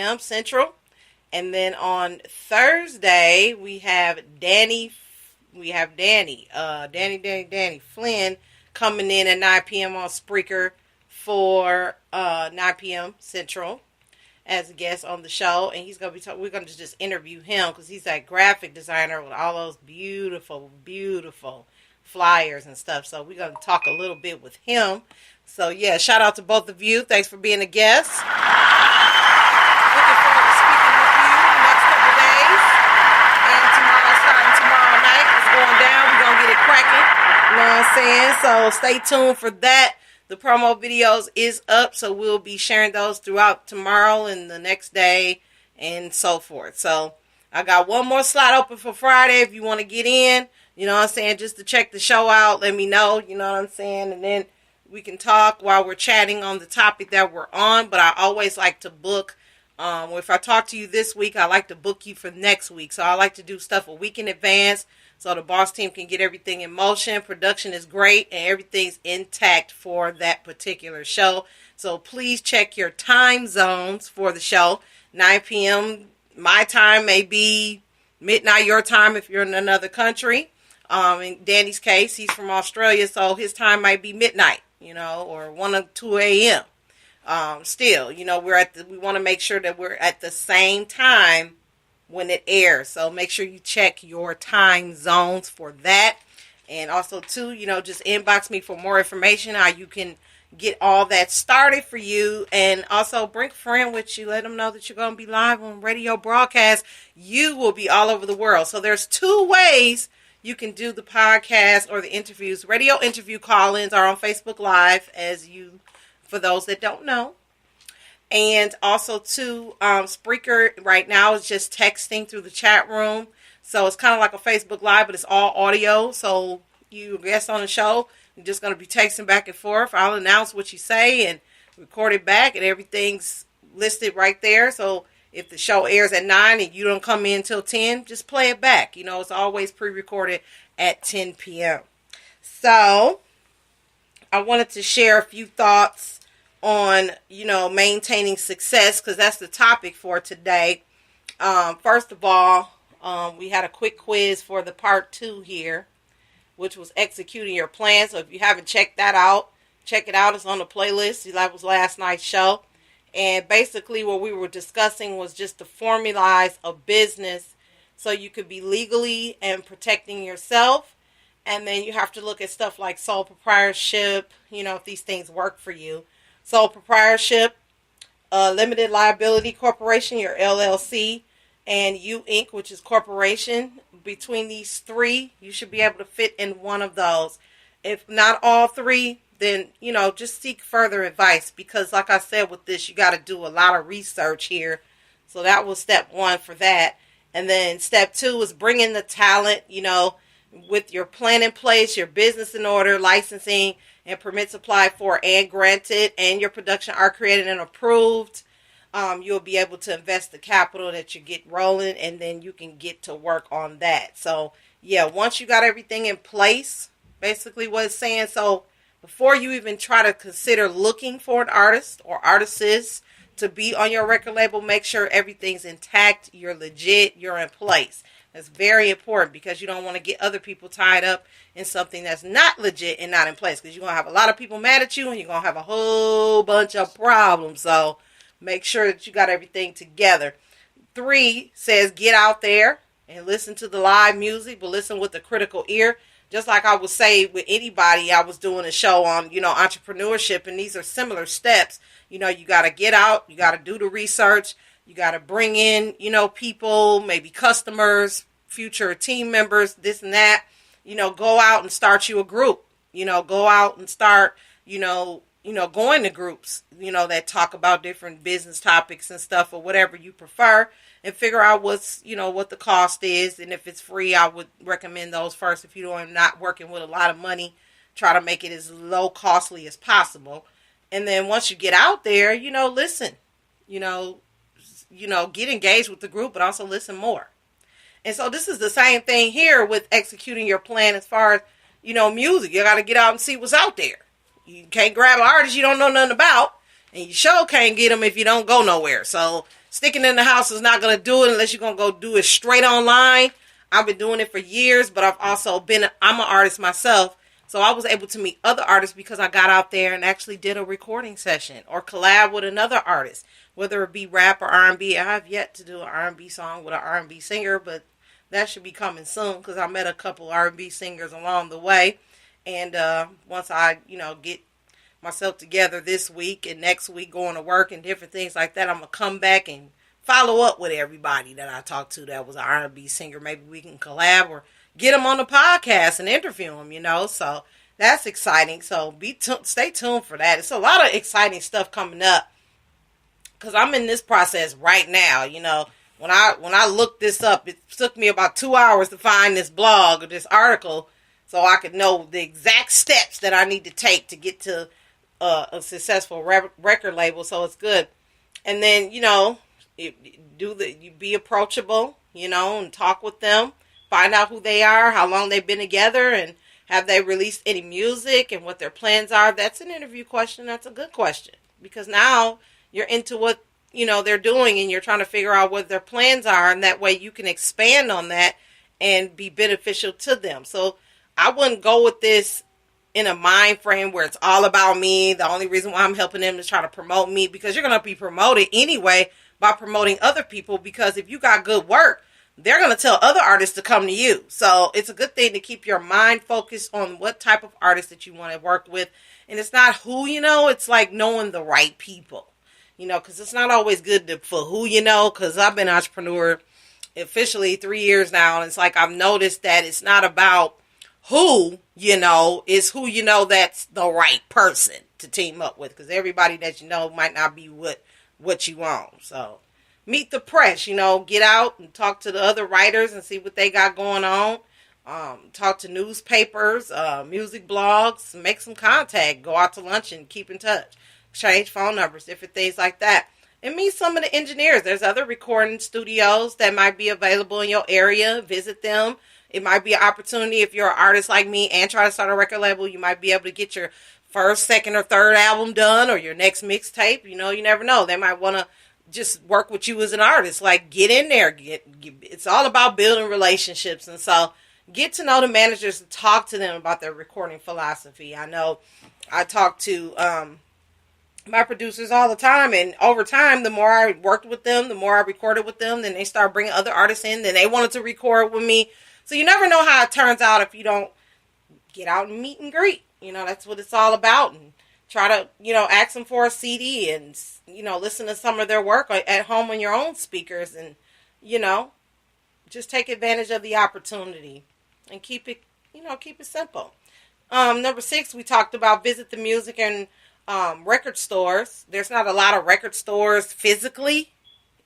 p.m. Central. And then on Thursday, we have Danny. Danny Flynn coming in at 9 p.m. on Spreaker for 9 p.m. Central as a guest on the show. And he's going to be we're going to just interview him because he's that graphic designer with all those beautiful, beautiful flyers and stuff. So we're going to talk a little bit with him. So, yeah, shout out to both of you. Thanks for being a guest. Looking forward to speaking with you the next couple days. And starting tomorrow night, it's going down. We're going to get it cracking. You know what I'm saying? So stay tuned for that. The promo videos is up, so we'll be sharing those throughout tomorrow and the next day and so forth. So I got one more slot open for Friday if you want to get in. You know what I'm saying? Just to check the show out, let me know. You know what I'm saying? And then we can talk while we're chatting on the topic that we're on. But I always like to book. If I talk to you this week, I like to book you for next week. So I like to do stuff a week in advance so the boss team can get everything in motion. Production is great and everything's intact for that particular show. So please check your time zones for the show. 9 p.m. my time may be midnight your time if you're in another country. In Danny's case, he's from Australia, so his time might be midnight, or 1 or 2 a.m. Still, we want to make sure that we're at the same time when it airs. So make sure you check your time zones for that. And also, too, just inbox me for more information, how you can get all that started for you. And also bring a friend with you. Let them know that you're going to be live on radio broadcast. You will be all over the world. So there's 2 ways you can do the podcast or the interviews. Radio interview call-ins are on Facebook Live, for those that don't know. And also, too, Spreaker right now is just texting through the chat room. So it's kind of like a Facebook Live, but it's all audio. So you guest on the show, you're just going to be texting back and forth. I'll announce what you say and record it back, and everything's listed right there. So if the show airs at 9 and you don't come in until 10, just play it back. It's always pre-recorded at 10 p.m. So I wanted to share a few thoughts on, maintaining success, because that's the topic for today. First of all, we had a quick quiz for the part 2 here, which was executing your plan. So if you haven't checked that out, check it out. It's on the playlist. That was last night's show. And basically what we were discussing was just to formalize a business so you could be legally and protecting yourself. And then you have to look at stuff like sole proprietorship, if these things work for you. Sole proprietorship, limited liability corporation, your LLC, and U Inc., which is corporation. Between these 3, you should be able to fit in one of those. If not all 3, then, just seek further advice, because like I said with this, you got to do a lot of research here. So that was step 1 for that. And then step 2 is bringing the talent, with your plan in place, your business in order, licensing and permits applied for and granted, and your production are created and approved. You'll be able to invest the capital that you get rolling, and then you can get to work on that. So, yeah, once you got everything in place, basically what it's saying. So before you even try to consider looking for an artist or artists to be on your record label, make sure everything's intact, you're legit, you're in place. That's very important, because you don't want to get other people tied up in something that's not legit and not in place, because you're going to have a lot of people mad at you and you're going to have a whole bunch of problems. So make sure that you got everything together. 3 says get out there and listen to the live music, but listen with a critical ear. Just like I would say with anybody, I was doing a show on, entrepreneurship, and these are similar steps. You got to get out, you got to do the research, you got to bring in, people, maybe customers, future team members, this and that. Go out and start you a group. Go out and start, going to groups, that talk about different business topics and stuff, or whatever you prefer, and figure out what's, what the cost is. And if it's free, I would recommend those first. If you're not working with a lot of money, try to make it as low costly as possible. And then once you get out there, listen, get engaged with the group, but also listen more. And so this is the same thing here with executing your plan as far as, music. You got to get out and see what's out there. You can't grab an artist you don't know nothing about, and you sure can't get them if you don't go nowhere. So sticking in the house is not going to do it unless you're going to go do it straight online. I've been doing it for years, but I'm an artist myself. So I was able to meet other artists because I got out there and actually did a recording session or collab with another artist, whether it be rap or R&B. I have yet to do an R&B song with an R&B singer, but that should be coming soon because I met a couple R&B singers along the way. And once I, get myself together this week and next week going to work and different things like that, I'm going to come back and follow up with everybody that I talked to that was an R&B singer. Maybe we can collab or get them on the podcast and interview them, So that's exciting. So stay tuned for that. It's a lot of exciting stuff coming up because I'm in this process right now. When I looked this up, it took me about 2 hours to find this blog or this article so I could know the exact steps that I need to take to get to a successful record label. So it's good. And then, you be approachable, and talk with them. Find out who they are, how long they've been together, and have they released any music and what their plans are. That's an interview question. That's a good question because now you're into what, they're doing and you're trying to figure out what their plans are. And that way you can expand on that and be beneficial to them. So I wouldn't go with this in a mind frame where it's all about me. The only reason why I'm helping them is try to promote me because you're going to be promoted anyway by promoting other people because if you got good work, they're going to tell other artists to come to you. So it's a good thing to keep your mind focused on what type of artist that you want to work with. And it's not who it's like knowing the right people, because it's not always good for who because I've been an entrepreneur officially 3 years now. And it's like I've noticed that it's not about who, it's who that's the right person to team up with because everybody that might not be what you want. So meet the press, get out and talk to the other writers and see what they got going on. Talk to newspapers, music blogs, make some contact, go out to lunch and keep in touch, exchange phone numbers, different things like that. And meet some of the engineers. There's other recording studios that might be available in your area. Visit them. It might be an opportunity if you're an artist like me and try to start a record label. You might be able to get your first, second, or third album done or your next mixtape. You never know. They might want to just work with you as an artist. Like, get in there. It's all about building relationships. And so get to know the managers and talk to them about their recording philosophy. I know I talk to my producers all the time. And over time, the more I worked with them, the more I recorded with them, then they start bringing other artists in. Then they wanted to record with me. So you never know how it turns out if you don't get out and meet and greet. That's what it's all about. And try to, ask them for a CD and, listen to some of their work at home on your own speakers and, just take advantage of the opportunity and keep it simple. Number 6, we talked about visit the music and record stores. There's not a lot of record stores physically.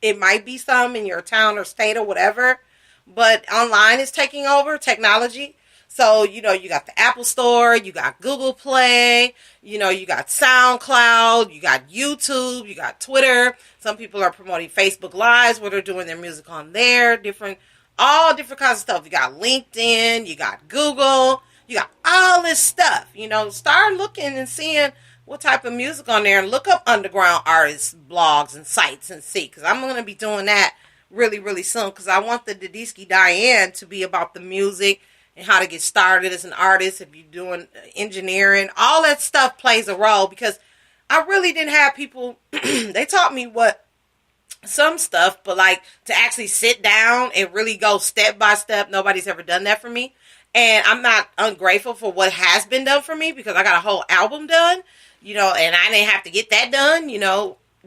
It might be some in your town or state or whatever, but online is taking over technology. So, you got the Apple Store, you got Google Play, you got SoundCloud, you got YouTube, you got Twitter. Some people are promoting Facebook Lives where they're doing their music on there, all different kinds of stuff. You got LinkedIn, you got Google, you got all this stuff. Start looking and seeing what type of music on there and look up underground artists, blogs, and sites and see. Because I'm going to be doing that really, really soon because I want the Didisky Diane to be about the music and how to get started as an artist. If you're doing engineering, all that stuff plays a role because I really didn't have people, they taught me some stuff, but like to actually sit down and really go step by step, nobody's ever done that for me. And I'm not ungrateful for what has been done for me because I got a whole album done, and I didn't have to get that done,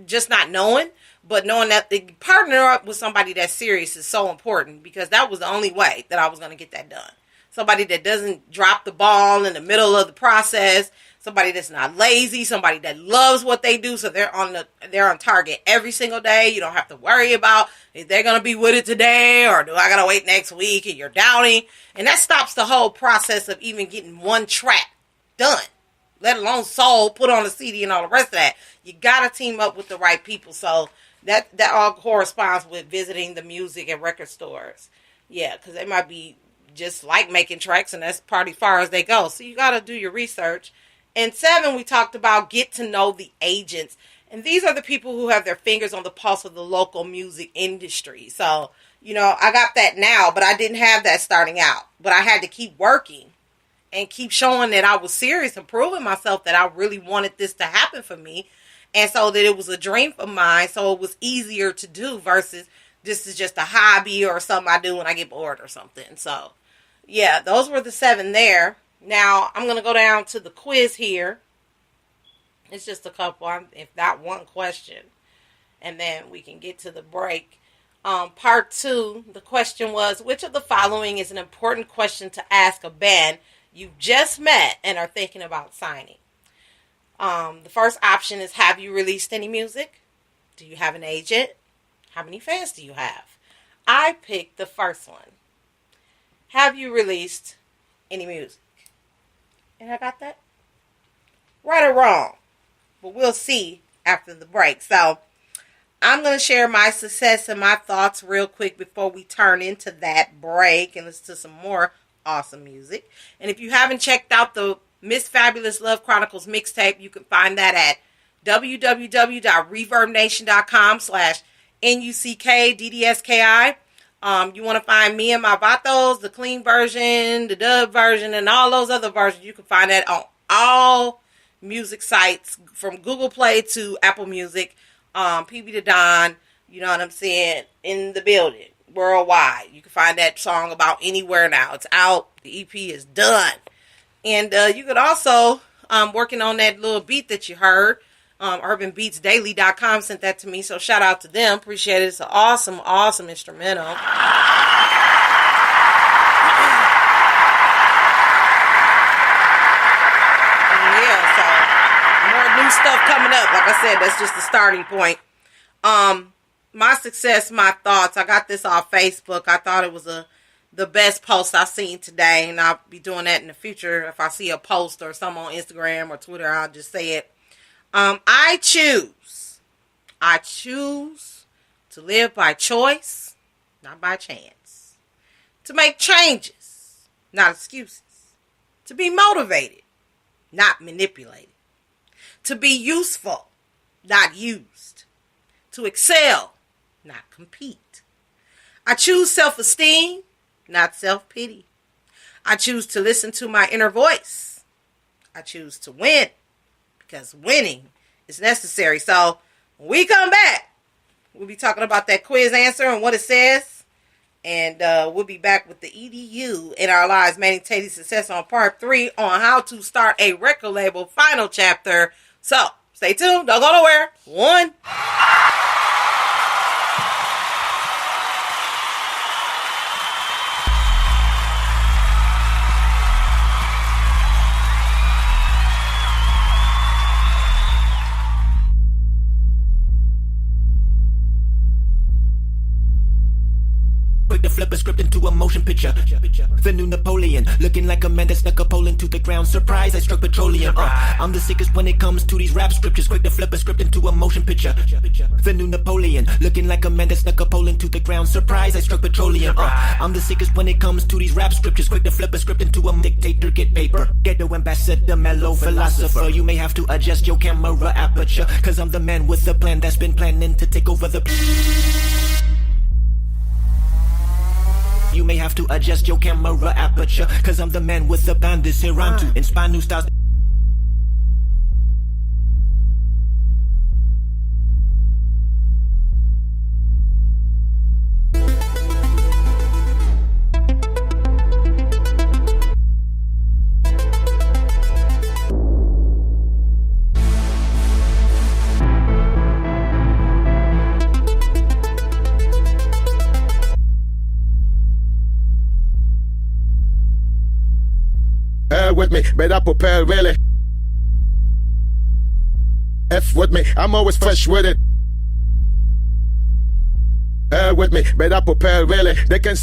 just not knowing. But knowing that the partner up with somebody that's serious is so important because that was the only way that I was going to get that done. Somebody that doesn't drop the ball in the middle of the process. Somebody that's not lazy. Somebody that loves what they do. So they're on target every single day. You don't have to worry about if they're going to be with it today or do I got to wait next week and you're doubting. And that stops the whole process of even getting one track done, let alone sold, put on a CD and all the rest of that. You got to team up with the right people. So that all corresponds with visiting the music and record stores. Yeah, because they might be just like making tracks and that's probably far as they go. So you got to do your research. And 7, we talked about get to know the agents And these are the people who have their fingers on the pulse of the local music industry. So, you know, I got that now, but I didn't have that starting out. But I had to keep working and keep showing that I was serious and proving myself that I really wanted this to happen for me. And so that it was a dream of mine, so it was easier to do versus this is just a hobby or something I do when I get bored or something. So, yeah, those were the 7 there. Now, I'm going to go down to the quiz here. It's just a couple, if not one question. And then we can get to the break. Part 2, the question was, which of the following is an important question to ask a band you've just met and are thinking about signing? The first option is, have you released any music? Do you have an agent? How many fans do you have? I picked the first one. Have you released any music? And I got that right or wrong. But we'll see after the break. So I'm going to share my success and my thoughts real quick before we turn into that break and listen to some more awesome music. And if you haven't checked out the Miss Fabulous Love Chronicles mixtape, you can find that at www.reverbnation.com/NUCKDDSKI. You want to find me and my vatos, the clean version, the dub version, and all those other versions. You can find that on all music sites from Google Play to Apple Music. PB to Don, you know what I'm saying, in the building, worldwide. You can find that song about anywhere now. It's out. The EP is done. And you could also, working on that little beat that you heard, urbanbeatsdaily.com sent that to me, so shout out to them. Appreciate it. It's an awesome, awesome instrumental. Yeah, so more new stuff coming up. Like I said, that's just the starting point. My success, my thoughts. I got this off Facebook. I thought it was the best post I've seen today, and I'll be doing that in the future. If I see a post or something on Instagram or Twitter, I'll just say it. I choose to live by choice, not by chance. To make changes, not excuses. To be motivated, not manipulated. To be useful, not used. To excel, not compete. I choose self-esteem, not self-pity. I choose to listen to my inner voice. I choose to win because winning is necessary. So when we come back, we'll be talking about that quiz answer and what it says. And we'll be back with the EDU in our lives, maintaining success on part 3 on how to start a record label, final chapter. So stay tuned. Don't go nowhere. 1. To flip a script into a motion picture. The new Napoleon, looking like a man that snuck a pole into the ground. Surprise, I struck petroleum. I'm the sickest when it comes to these rap scriptures. Quick to flip a script into a motion picture. The new Napoleon, looking like a man that snuck a pole into the ground. Surprise, I struck petroleum. I'm the sickest when it comes to these rap scriptures. Quick to flip a script into a dictator, get paper. Ghetto ambassador, mellow philosopher. You may have to adjust your camera aperture, cause I'm the man with a plan that's been planning to take over the... You may have to adjust your camera aperture, cause I'm the man with the bandits here. I'm to inspire new styles. With me, better prepare really. F with me, I'm always fresh with it. With me, better prepare really. They can